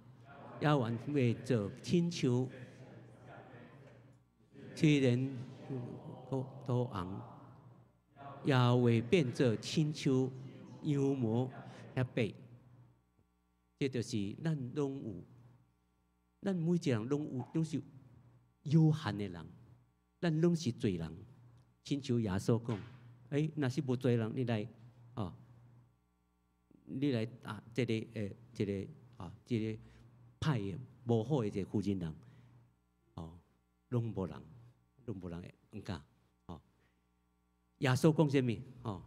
也愿为做亲像虽然都红，也会变做亲像羊毛遐白。这就是咱拢有，咱每一个人拢是有限的人，咱拢是罪人。亲像耶稣讲，若是无罪人，你来哦，你来啊，这个这个歹的无好的一个负责人，哦，拢无人会应甲哦。耶稣讲什么？哦，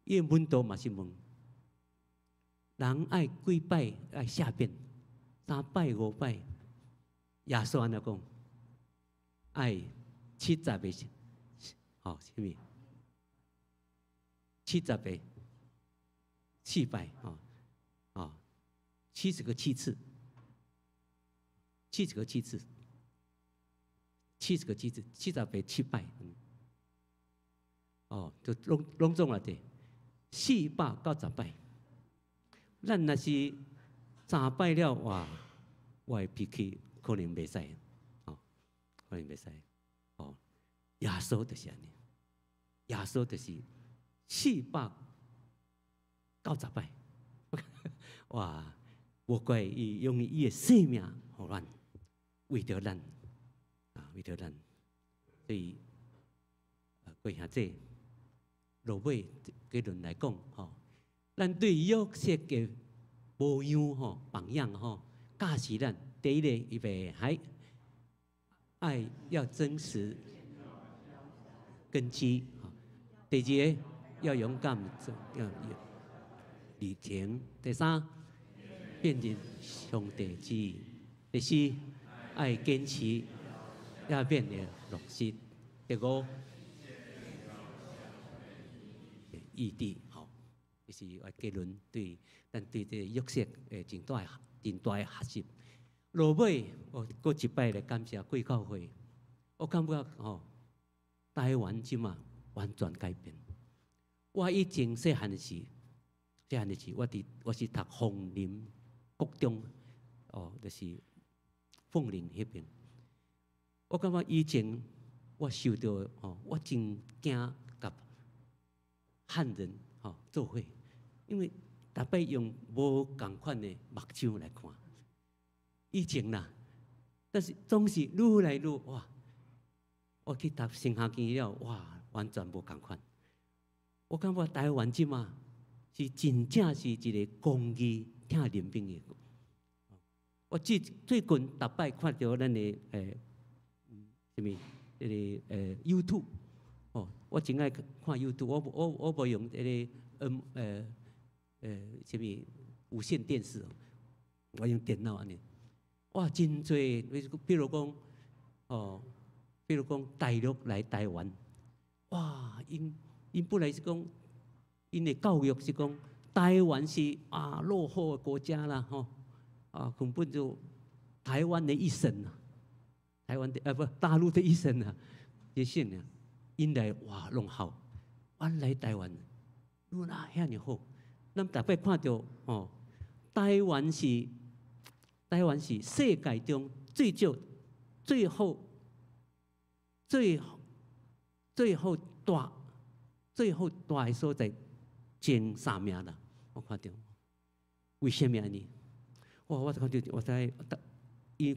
伊问道嘛是问。人爱几摆爱下变，3摆5摆，耶稣安怎讲？爱70个，哦，什么？70个7摆，哦，70个7次，70个7次，70个7次，70个7摆，哦，就拢总了的490摆。咱若是3摆了，哇，我的脾气可能袂使，哦，可能袂使，哦，耶稣就是安尼，耶稣就是490摆，哇，无怪伊用伊的生命互咱，为着咱，为着咱，所以，各位兄弟，落尾结论来讲，吼。咱对约瑟嘅模样榜样教示咱第一个预备爱要真实根基，第二个要勇敢，要理情，第三辨认上帝旨意，第四爱坚持要变得落实，第五异地。就是我结论对，咱对这约瑟真大的学习。落尾我过一摆来感谢贵教会，我感觉台湾即嘛完全改变。我以前细汉的时，我是读凤林国中，就是凤林迄边。我感觉以前我受到我真惊甲汉人做伙。因为逐摆用无共款的目睭来看，以前啦，但是总是愈来愈哇！我去读升学期了，哇，完全无共款。我感觉台湾即嘛是真正是一个公义听人民的。我最近逐摆看到咱的什么YouTube， 我真爱看 YouTube， 我无用什么无线电视，我用电脑安尼，哇，真多，比如讲大陆来台湾，哇，因本来是讲，因的教育是讲台湾是落后的国家啦，根本就台湾的一省啊，台湾的大陆的一省啊，这省啊，因来哇弄好，原来台湾，愈来遐尼好。咱逐摆看到台湾是世界中最后大的所在前3名啦。我看到，为什么安尼？我看到我在因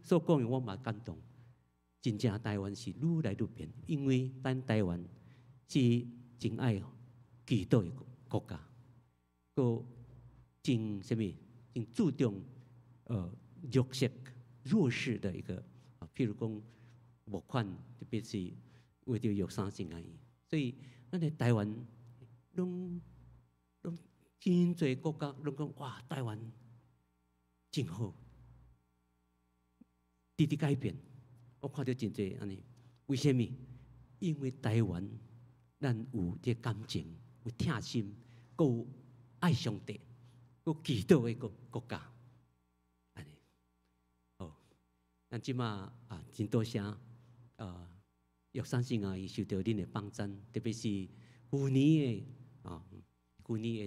所讲的，我嘛感动。真正台湾是愈来愈变，因为咱台湾是真爱祈祷的国家。个真什么？真注重弱势的一个譬如讲募款，特别是为着弱三性而已。所以咱在台湾，拢真侪国家拢讲哇，台湾真好，直直改变。我看到真侪安尼，为什么？因为台湾咱有这感情，有疼心，有爱上帝，有祈祷的一个国家，安尼。咱即马真多谢约三星伊受到恁的帮衬，特别是去年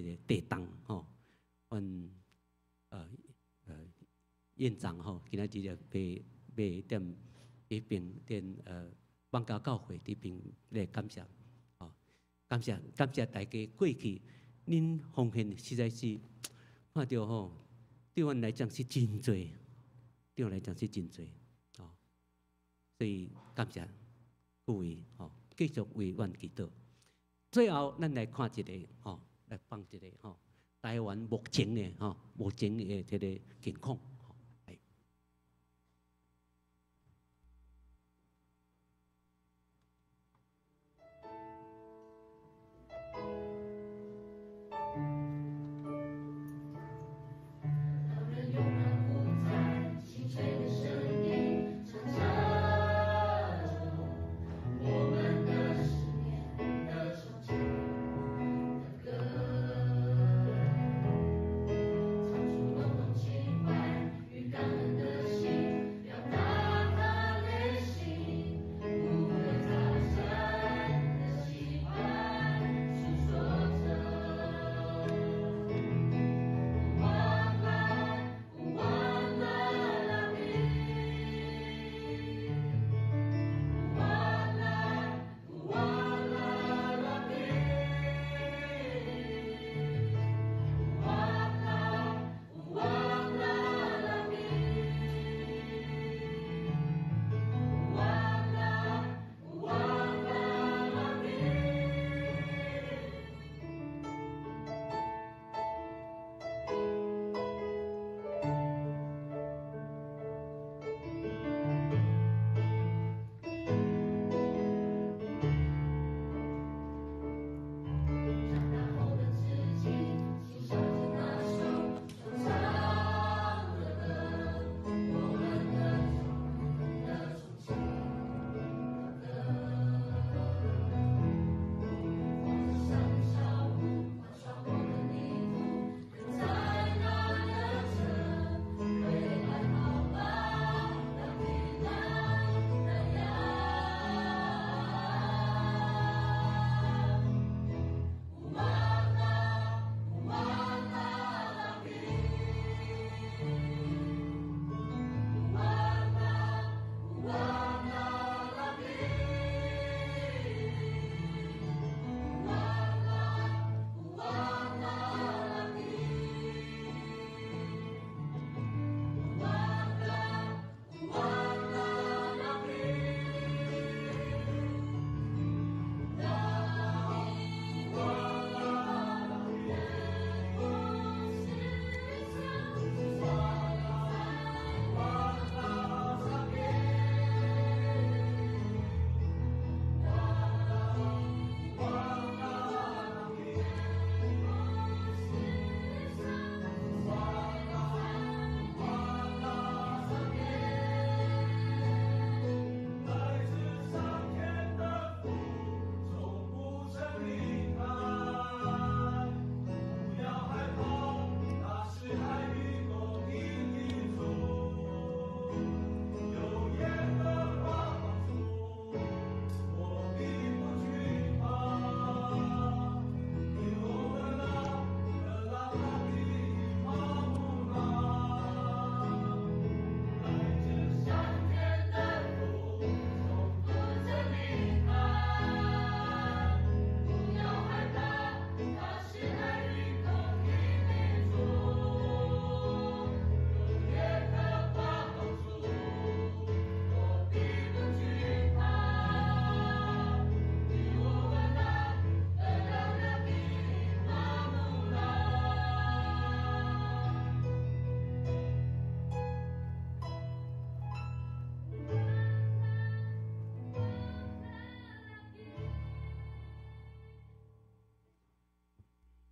的地动阮院长吼，今仔日就卖点迄边邦交教会伫边来感谢，吼，感谢大家过去恁奉献实在是看到吼，对阮来讲是真多，对我来讲是真多，哦，所以感谢各位吼，继续为阮祈祷。最后，咱来看一个吼，来放一个吼，台湾目前的吼，目前的这个情况。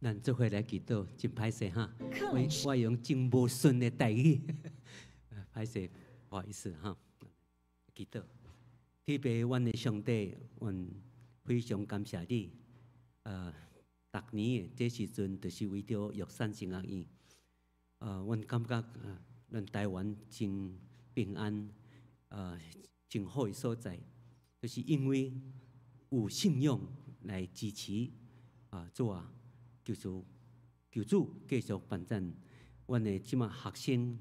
咱做伙来祈祷，真歹势哈。我用真无顺的台语，歹势，不好意思哈。祈祷，天父，阮的上帝，阮非常感谢你。逐年的这时阵，就是为着玉山神学院。阮感觉咱台湾真平安，真好的所在，就是因为有信仰来支持做啊。求主继续发展，阮的即马学生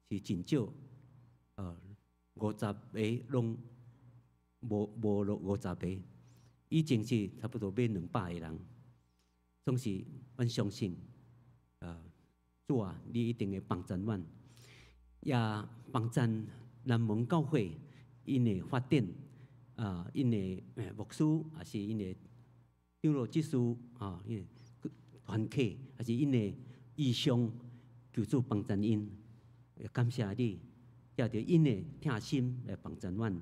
是真少，50个拢无落50个，以前是差不多买200个人，总是阮相信，主啊，你一定会帮助阮，也帮助南门教会因的发展，因的牧师，还是因的长老执事因的团契，还是因的意向，求主帮助因。也感谢你，借着因的疼心来帮助阮，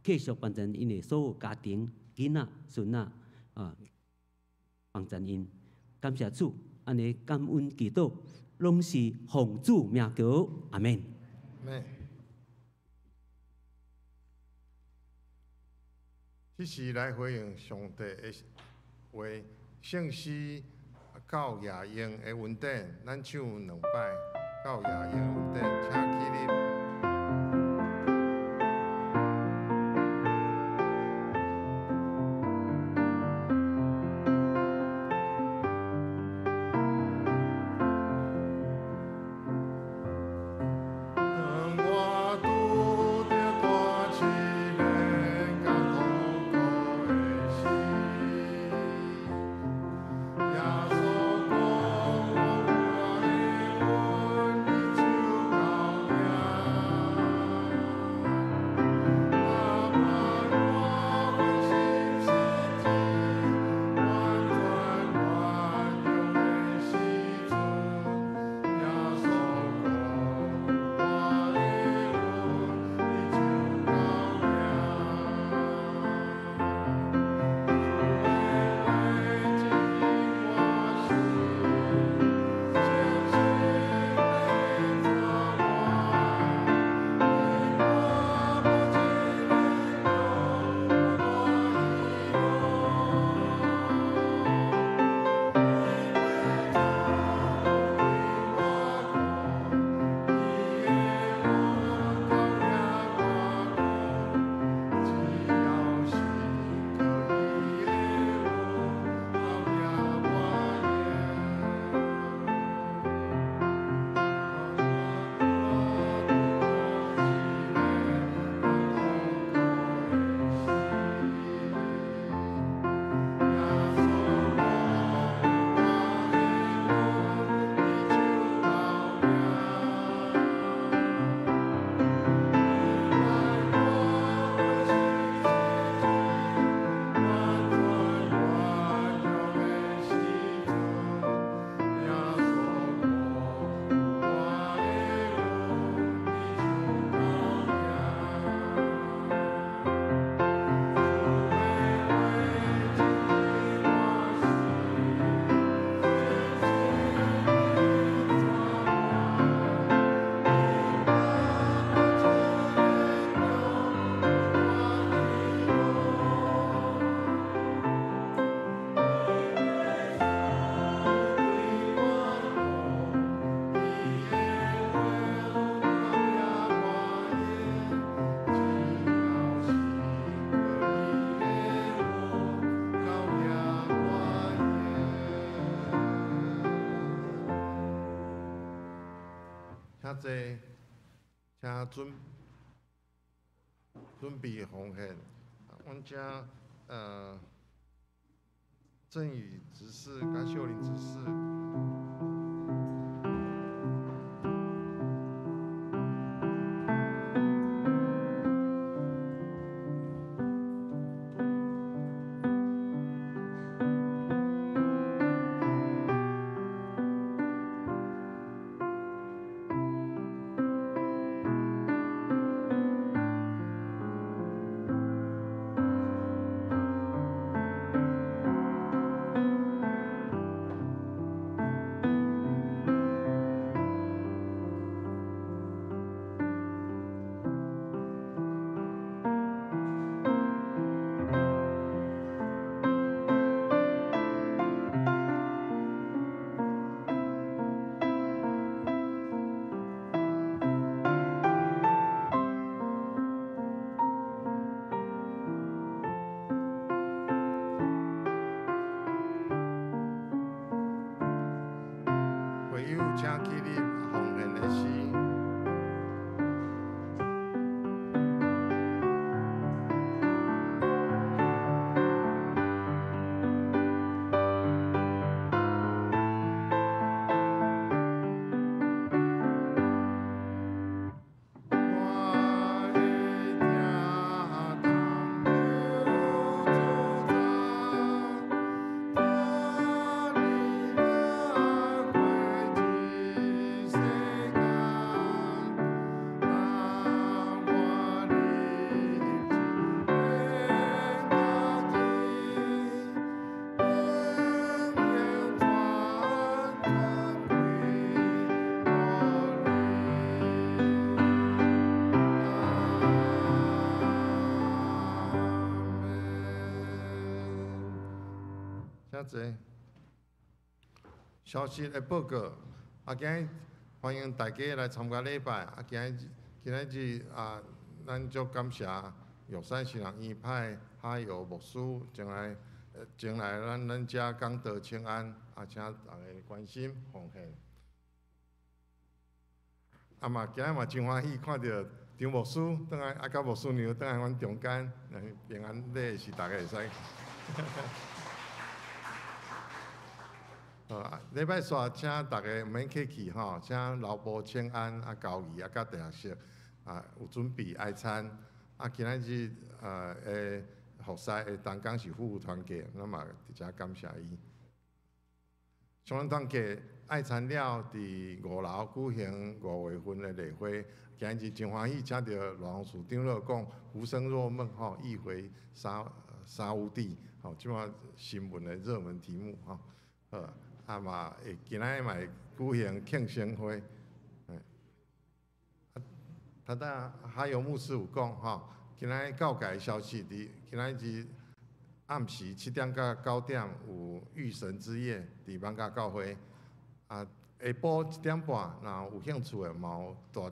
继续帮助因的所有家庭、囡仔、孙仔帮助因。感谢主，安尼感恩祈祷，拢是奉主名求，阿门。这是来回应上帝的话，圣诗到夜莺的稳定，咱唱2摆到夜莺稳定，请起立。请准备奉献，阮遮郑宇执事、甲秀玲执事。请起立奉献的是真侪消息的报告。今日欢迎大家来参加礼拜。今日咱足感谢玉山新人医派哈友牧师前来咱遮讲道请安，请大家关心奉献。今日嘛真欢喜看到张牧师倒来，甲牧师娘倒来阮中间，平安礼是大家会使。礼拜煞，请大家毋免客气吼，请劳保请安交易甲地下室有准备爱餐。今仔日的服侍的同工是服务团契，咱嘛直接感谢伊。相关团契爱餐了，伫5楼举行5月份的例会。今日真欢喜，请到罗洪处长老讲“浮生若梦”忆回沙乌地，即马新闻的热门题目今仔嘛会举行庆生会。还有牧师有讲今仔教改消息今仔日暗时7点到9点有御神之夜伫万家教会。下晡1点半，若有兴趣的嘛有大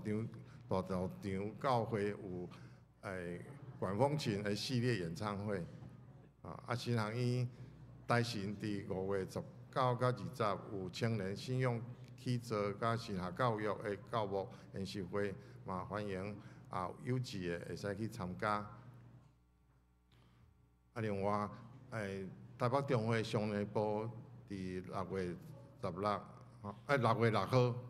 道场教会有管风琴的系列演唱会。新航医大神伫5月19到20有青年信用起造甲神学教育的教牧研习会，嘛欢迎有志的会使去参加。另外，台北中会商业部伫6月16号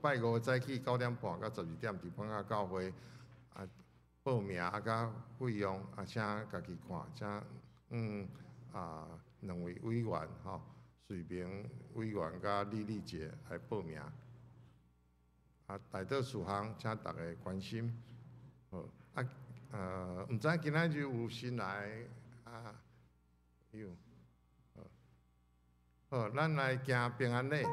拜5早起9点半到12点伫本家教会报名甲费用请家己看，请2位委员水平委员甲李丽姐来报名。大道事项请大家关心。毋知今仔日有新来好，咱来行平安礼。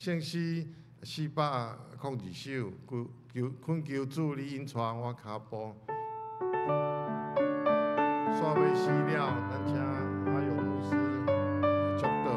圣诗402首，恳求主你引带我脚步。煞尾死了，咱请阿勇牧师祝祷。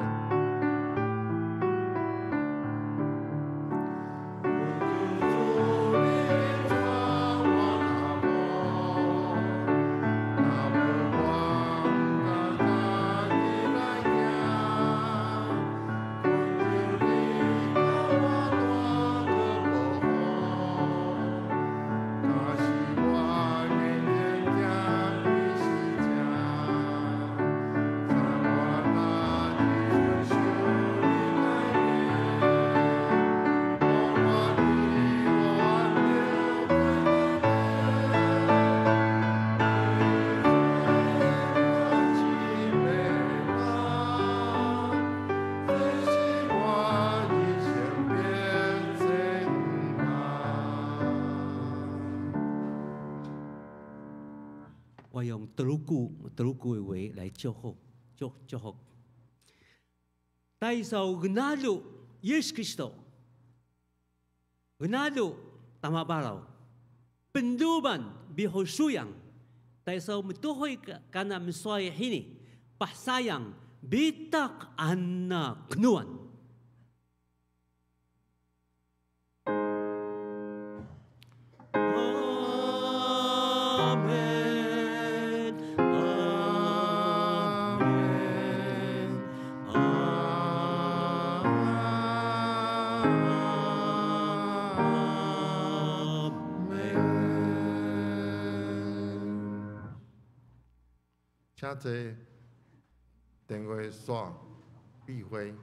我用德鲁古的话来祝福。大受genado Yesus Kristus, genado tama balaw, penduban bihosuyang, tayo matuhoy ka na misway hini, pasayang bitak anak knuan.请坐电话线闭会。